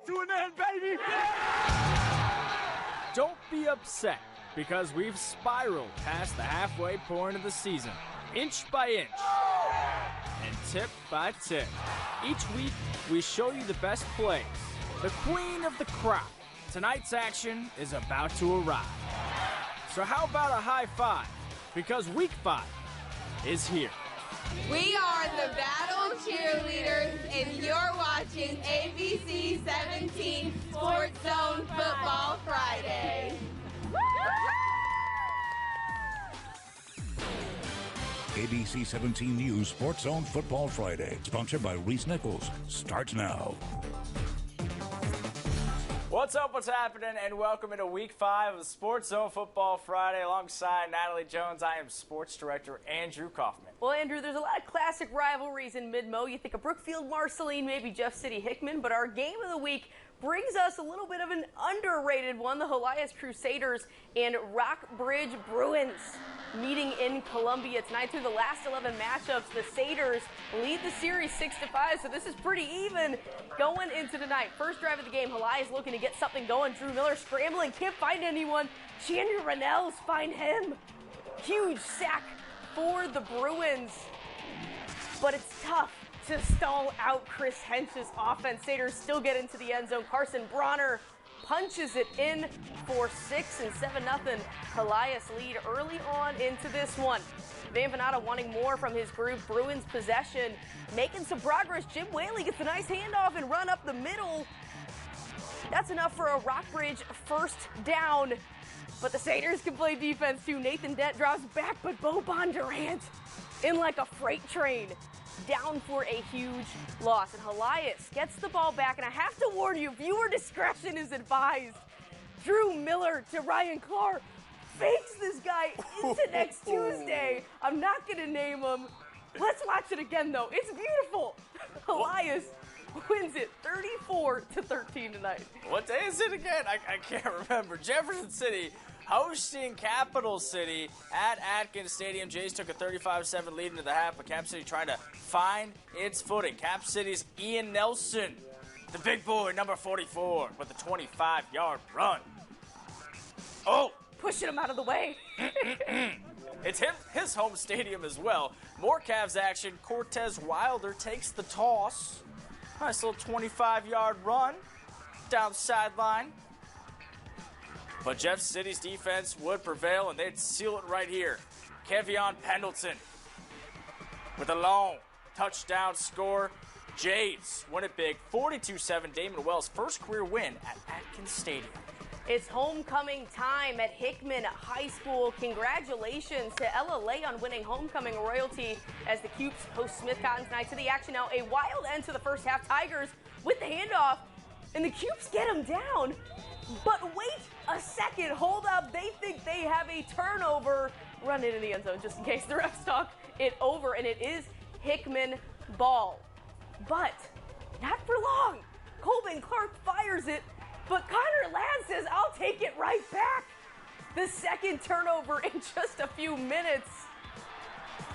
to an end, baby! Don't be upset, because we've spiraled past the halfway point of the season, inch by inch, and tip by tip. Each week, we show you the best plays, the queen of the crop. Tonight's action is about to arrive. So how about a high five? Because week 5 is here. We are the Battle Cheerleaders, and you're watching ABC 17 SportsZone Football Friday. ABC 17 News SportsZone Football Friday, sponsored by Reese Nichols, starts now. What's up, what's happening, and welcome into Week 5 of SportsZone Football Friday. Alongside Natalie Jones, I am Sports Director Andrew Kaufman. Well, Andrew, there's a lot of classic rivalries in Mid-Mo. You think of Brookfield, Marceline, maybe Jeff City, Hickman, but our game of the week brings us a little bit of an underrated one, the Elias Crusaders and Rockbridge Bruins meeting in Columbia tonight. Through the last 11 matchups, the Satyrs lead the series 6-5, so this is pretty even going into tonight. First drive of the game, Elias looking to get something going. Drew Miller scrambling, can't find anyone. Chandra Rennells find him. Huge sack for the Bruins, but it's tough to stall out Chris Hench's offense. Satyrs still get into the end zone. Carson Bronner punches it in for 6 and 7-0. Elias lead early on into this one. Van Venata wanting more from his group. Bruins possession, making some progress. Jim Whaley gets a nice handoff and run up the middle. That's enough for a Rockbridge first down. But the Satyrs can play defense too. Nathan Dent drops back, but Bo Bondurant in like a freight train, down for a huge loss. And Elias gets the ball back, and I have to warn you, viewer discretion is advised. Drew Miller to Ryan Clark, fakes this guy into next Tuesday. I'm not going to name him. Let's watch it again, though. It's beautiful. Elias wins it 34-13 tonight. What day is it again? I can't remember. Jefferson City hosting Capital City at Atkins Stadium. Jays took a 35-7 lead into the half, but Cap City trying to find its footing. Cap City's Ian Nelson, the big boy, number 44, with a 25-yard run. Oh! Pushing him out of the way. It's his home stadium as well. More Cavs action. Cortez Wilder takes the toss. Nice little 25-yard run down the sideline. But Jeff City's defense would prevail, and they'd seal it right here. Kevion Pendleton with a long touchdown score. Jays win it big, 42-7. Damon Wells' first career win at Atkins Stadium. It's homecoming time at Hickman High School. Congratulations to LLA on winning homecoming royalty as the Cupes host Smith Cotton tonight. To the action now, a wild end to the first half. Tigers with the handoff, and the Cupes get them down. But wait a second, hold up. They think they have a turnover. Run it in the end zone just in case the refs talk it over, and it is Hickman ball. But not for long. Colvin Clark fires it, but Connor Ladd says, I'll take it right back. The second turnover in just a few minutes.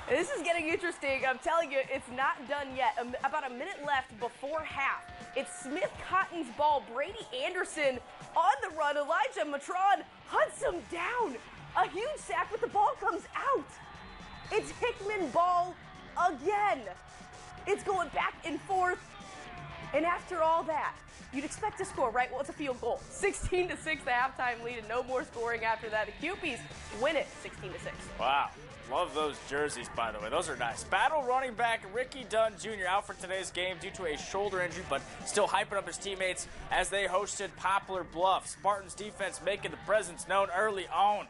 This is getting interesting. I'm telling you, it's not done yet. About a minute left before half. It's Smith Cotton's ball. Brady Anderson on the run. Elijah Matron hunts him down. A huge sack, but the ball comes out. It's Hickman ball again. It's going back and forth. And after all that, you'd expect to score, right? Well, it's a field goal. 16-6, the halftime lead, and no more scoring after that. The Cupies win it 16-6. Wow. Love those jerseys, by the way. Those are nice. Battle running back Ricky Dunn Jr. out for today's game due to a shoulder injury, but still hyping up his teammates as they hosted Poplar Bluff. Spartans defense making the presence known early on.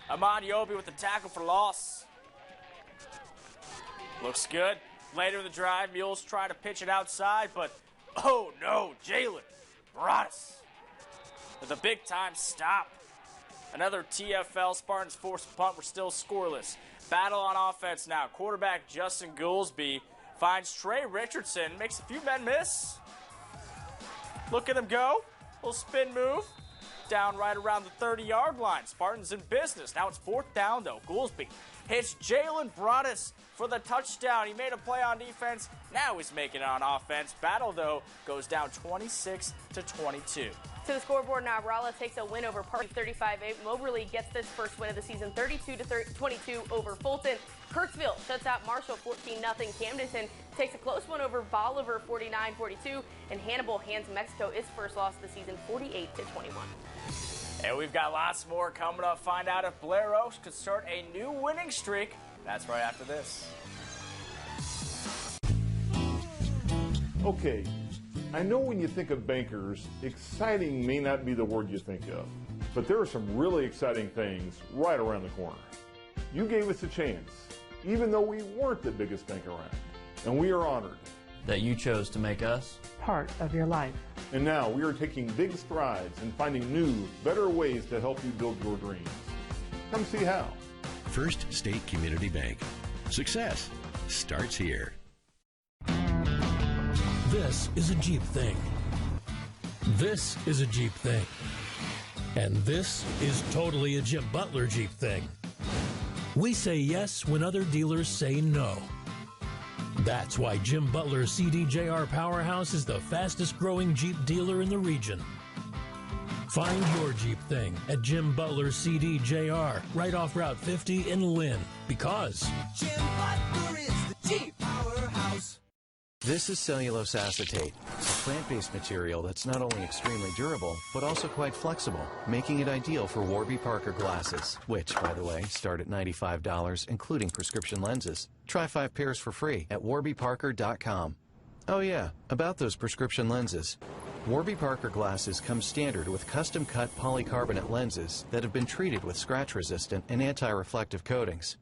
Ahmad Yobi with the tackle for loss. Looks good. Later in the drive, Mules try to pitch it outside, but oh no, Jalen Broaddus with a big-time stop. Another TFL. Spartans forced a punt. We're still scoreless. Battle on offense now. Quarterback Justin Goolsby finds Trey Richardson. Makes a few men miss. Look at him go. Little spin move. Down right around the 30-yard line. Spartans in business. Now it's 4th down, though. Goolsby hits Jalen Broadus for the touchdown. He made a play on defense. Now he's making it on offense. Battle, though, goes down 26-22. To the scoreboard now, Rolla takes a win over Park 35-8. Moberly gets this first win of the season 32-22 over Fulton. Kirksville shuts out Marshall 14-0. Camdenton takes a close one over Bolivar 49-42. And Hannibal hands Mexico its first loss of the season 48-21. And we've got lots more coming up. Find out if Blair Oaks could start a new winning streak. That's right after this. Okay, I know when you think of bankers, exciting may not be the word you think of, but there are some really exciting things right around the corner. You gave us a chance, even though we weren't the biggest bank around, and we are honored that you chose to make us part of your life. And now we are taking big strides and finding new, better ways to help you build your dreams. Come see how. First State Community Bank. Success starts here. This is a Jeep thing. This is a Jeep thing. And this is totally a Jim Butler Jeep thing. We say yes when other dealers say no. That's why Jim Butler CDJR Powerhouse is the fastest growing Jeep dealer in the region. Find your Jeep thing at Jim Butler CDJR, right off Route 50 in Lynn. Because Jim Butler is the Jeep Powerhouse. This is cellulose acetate, a plant-based material that's not only extremely durable, but also quite flexible, making it ideal for Warby Parker glasses, which, by the way, start at $95, including prescription lenses. Try 5 pairs for free at warbyparker.com. Oh yeah, about those prescription lenses. Warby Parker glasses come standard with custom-cut polycarbonate lenses that have been treated with scratch-resistant and anti-reflective coatings.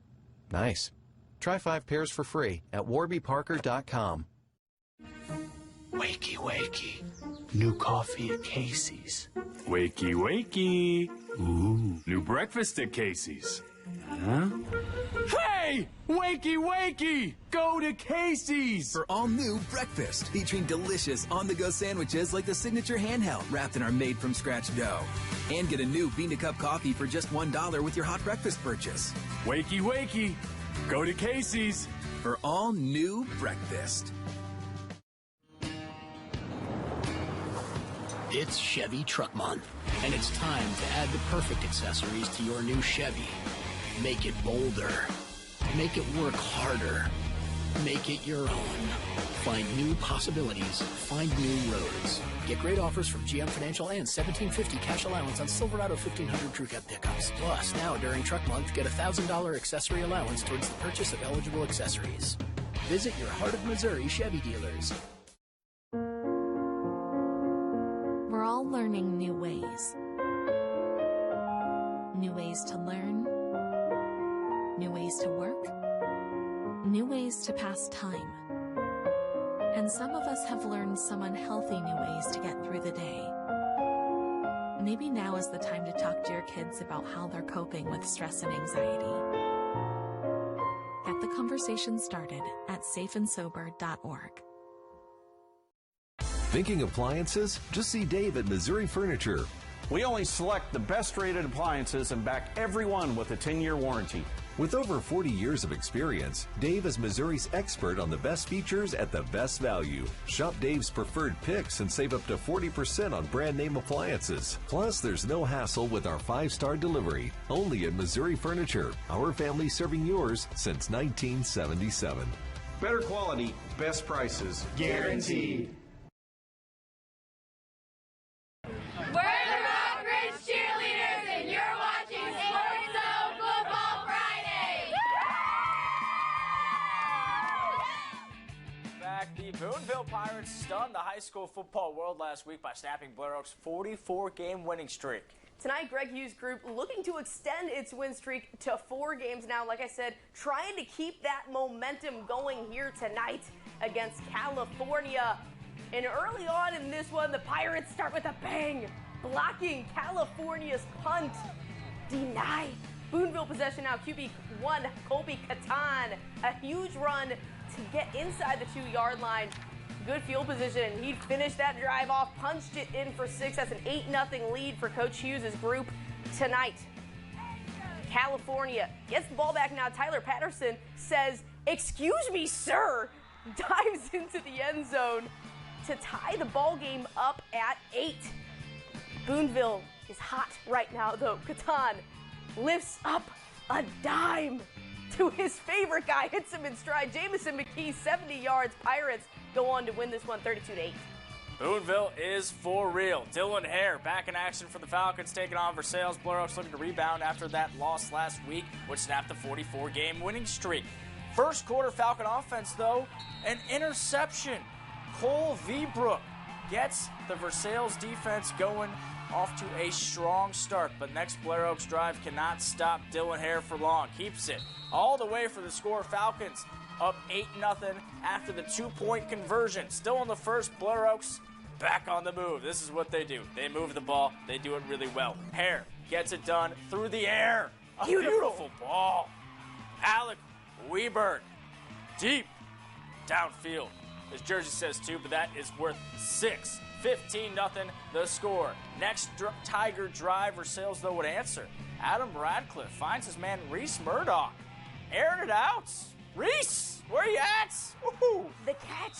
Nice. Try 5 pairs for free at warbyparker.com. Wakey, wakey. New coffee at Casey's. Wakey, wakey. Ooh, new breakfast at Casey's. Huh? Hey! Wakey, wakey! Go to Casey's! For all new breakfast, featuring delicious on-the-go sandwiches like the signature handheld wrapped in our made-from-scratch dough. And get a new bean-to-cup coffee for just $1 with your hot breakfast purchase. Wakey, wakey! Go to Casey's! For all new breakfast. It's Chevy Truck Month, and it's time to add the perfect accessories to your new Chevy. Make it bolder. Make it work harder. Make it your own. Find new possibilities. Find new roads. Get great offers from GM Financial and $1,750 cash allowance on Silverado 1500 Crew Cab pickups. Plus, now during Truck Month, get a $1,000 accessory allowance towards the purchase of eligible accessories. Visit your Heart of Missouri Chevy dealers. We're all learning new ways. New ways to learn. New ways to work. New ways to pass time. And some of us have learned some unhealthy new ways to get through the day. Maybe now is the time to talk to your kids about how they're coping with stress and anxiety. Get the conversation started at safeandsober.org. Thinking appliances? Just see Dave at Missouri Furniture. We only select the best rated appliances and back every one with a 10-year warranty. With over 40 years of experience, Dave is Missouri's expert on the best features at the best value. Shop Dave's preferred picks and save up to 40% on brand name appliances. Plus, there's no hassle with our 5-star delivery. Only at Missouri Furniture. Our family serving yours since 1977. Better quality, best prices. Guaranteed. We're the Rockridge Cheerleaders, and you're watching SportsZone Football Friday. Back, the Boonville Pirates stunned the high school football world last week by snapping Blair Oaks' 44-game winning streak. Tonight, Greg Hughes' group looking to extend its win streak to 4 games now. Like I said, trying to keep that momentum going here tonight against California. And early on in this one, the Pirates start with a bang, blocking California's punt. Denied. Boonville possession now, QB1, Colby Catan. A huge run to get inside the 2-yard line. Good field position, and he'd finish that drive off, punched it in for 6. That's an 8-0 lead for Coach Hughes' group tonight. California gets the ball back now. Tyler Patterson says, "Excuse me, sir," dives into the end zone to tie the ball game up at 8. Boonville is hot right now, though. Catan lifts up a dime to his favorite guy, hits him in stride. Jamison McKee, 70 yards. Pirates go on to win this one 32-8. Boonville is for real. Dylan Hare back in action for the Falcons, taking on Versailles. Blair looking to rebound after that loss last week, which snapped the 44-game winning streak. First quarter Falcon offense, though, an interception. Cole Vbrook gets the Versailles defense going off to a strong start, but next Blair Oaks drive cannot stop Dylan Hare for long. Keeps it all the way for the score. Falcons up 8-0 after the 2-point conversion. Still in the first, Blair Oaks back on the move. This is what they do. They move the ball. They do it really well. Hare gets it done through the air. A beautiful ball. Alec Weberg, deep downfield. His jersey says 2, but that is worth 6. 15-0 the score. Next Tiger drive, Versailles, though, would answer. Adam Radcliffe finds his man Reese Murdoch. Airing it out. Reese, where you at? Woo-hoo. The catch.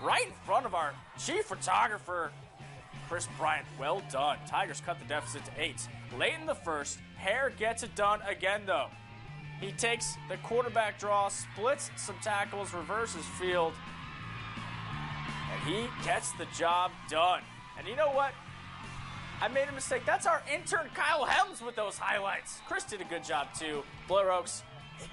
Right in front of our chief photographer, Chris Bryant. Well done. Tigers cut the deficit to 8. Late in the first, Hare gets it done again, though. He takes the quarterback draw, splits some tackles, reverses field, and he gets the job done. And you know what? I made a mistake. That's our intern, Kyle Helms, with those highlights. Chris did a good job, too. Blair Oaks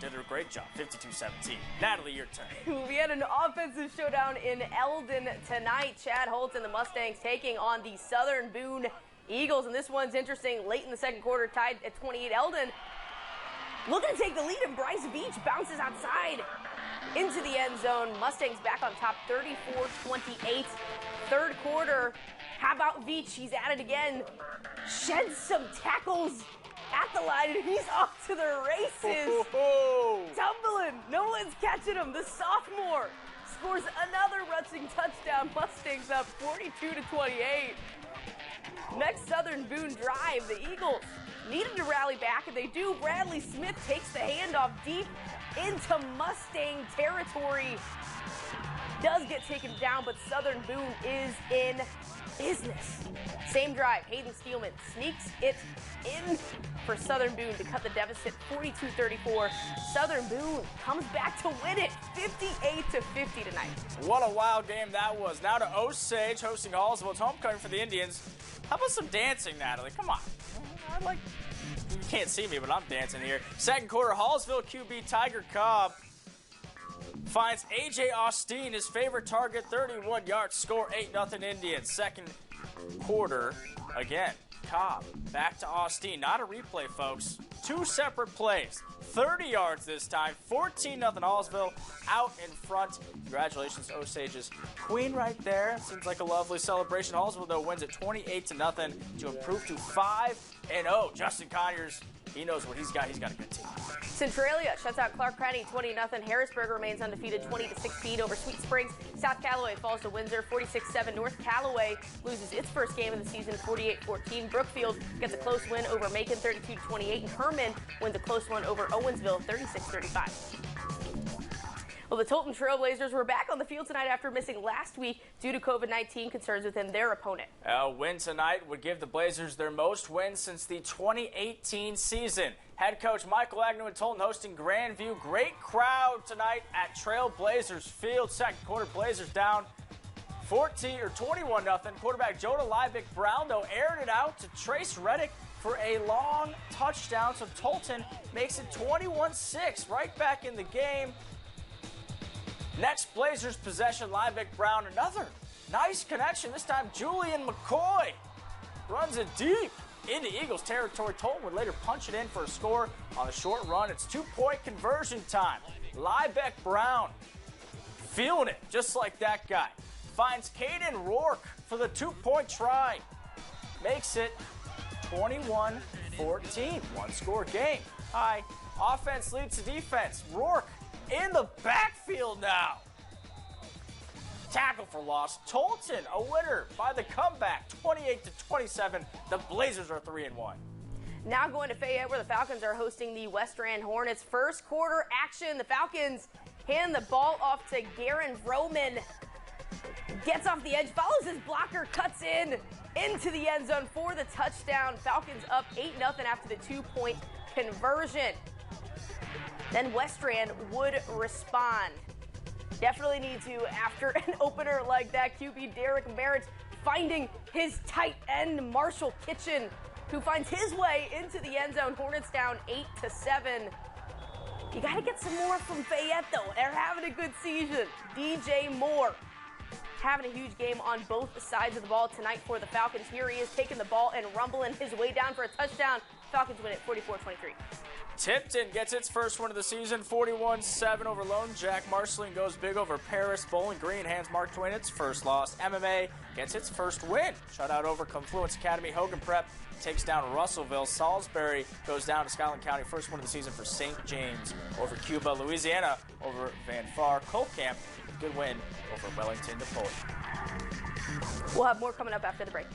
did a great job. 52-17. Natalie, your turn. We had an offensive showdown in Eldon tonight. Chad Holtz and the Mustangs taking on the Southern Boone Eagles, and this one's interesting. Late in the second quarter, tied at 28. Eldon looking to take the lead, and Bryce Beach bounces outside into the end zone. Mustangs back on top, 34-28. Third quarter, how about Beach? He's at it again. Sheds some tackles at the line, and he's off to the races. Tumbling. No one's catching him. The sophomore scores another rushing touchdown. Mustangs up 42-28. Next Southern Boone drive, the Eagles needed to rally back, and they do. Bradley Smith takes the handoff deep into Mustang territory. Does get taken down, but Southern Boone is in business. Same drive, Hayden Steelman sneaks it in for Southern Boone to cut the deficit 42-34. Southern Boone comes back to win it 58-50 tonight. What a wild game that was. Now to Osage hosting Hallsville. It's homecoming for the Indians. How about some dancing, Natalie? Come on. You can't see me, but I'm dancing here. Second quarter, Hallsville QB Tiger Cobb finds A.J. Austin, his favorite target, 31 yards, score 8-0 Indians. Second quarter, again, Cobb back to Austin. Not a replay, folks. 2 separate plays. 30 yards this time, 14-0 Hallsville out in front. Congratulations to Osage's queen right there. Seems like a lovely celebration. Hallsville, though, wins at 28-0 to improve to 5-0. Justin Conyers, he knows what he's got. He's got a good team. Centralia shuts out Clark County 20-0. Harrisburg remains undefeated 20-16 over Sweet Springs. South Callaway falls to Windsor 46-7. North Callaway loses its first game of the season 48-14. Brookfield gets a close win over Macon 32-28. And Herman wins a close one over Owensville 36-35. Well, the Tolton Trailblazers were back on the field tonight after missing last week due to COVID-19 concerns within their opponent. A win tonight would give the Blazers their most wins since the 2018 season. Head coach Michael Agnew and Tolton hosting Grandview. Great crowd tonight at Trailblazers Field. Second quarter, Blazers down 21-0. Quarterback Jonah Liebig-Brown, though, aired it out to Trace Reddick for a long touchdown. So Tolton makes it 21-6, right back in the game. Next Blazers possession, Liebig-Brown, another nice connection. This time Julian McCoy runs it deep into Eagles territory. Tolton would later punch it in for a score on a short run. It's 2-point conversion time. Liebig-Brown feeling it just like that guy. Finds Caden Rourke for the 2-point try. Makes it 21-14. One-score game. High offense leads to defense. Rourke in the backfield now. Tackle for loss. Tolton, a winner by the comeback, 28-27. The Blazers are 3-1. Now going to Fayette, where the Falcons are hosting the West Rand Hornets. First quarter action. The Falcons hand the ball off to Garen Vroman. Gets off the edge, follows his blocker, cuts into the end zone for the touchdown. Falcons up 8-0 after the 2-point conversion. Then West Rand would respond. Definitely need to after an opener like that. QB Derek Merritt finding his tight end Marshall Kitchen, who finds his way into the end zone. Hornets down 8-7. You got to get some more from Fayette, though. They're having a good season. DJ Moore having a huge game on both sides of the ball tonight for the Falcons. Here he is taking the ball and rumbling his way down for a touchdown. Falcons win it 44-23. Tipton gets its first win of the season, 41-7 over Lone Jack. Marceline goes big over Paris. Bowling Green hands Mark Twain its first loss. MMA gets its first win. Shutout over Confluence Academy. Hogan Prep takes down Russellville. Salisbury goes down to Scotland County. First win of the season for St. James over Cuba. Louisiana over Van Far. Colcamp, good win over Wellington Napoleon. We'll have more coming up after the break.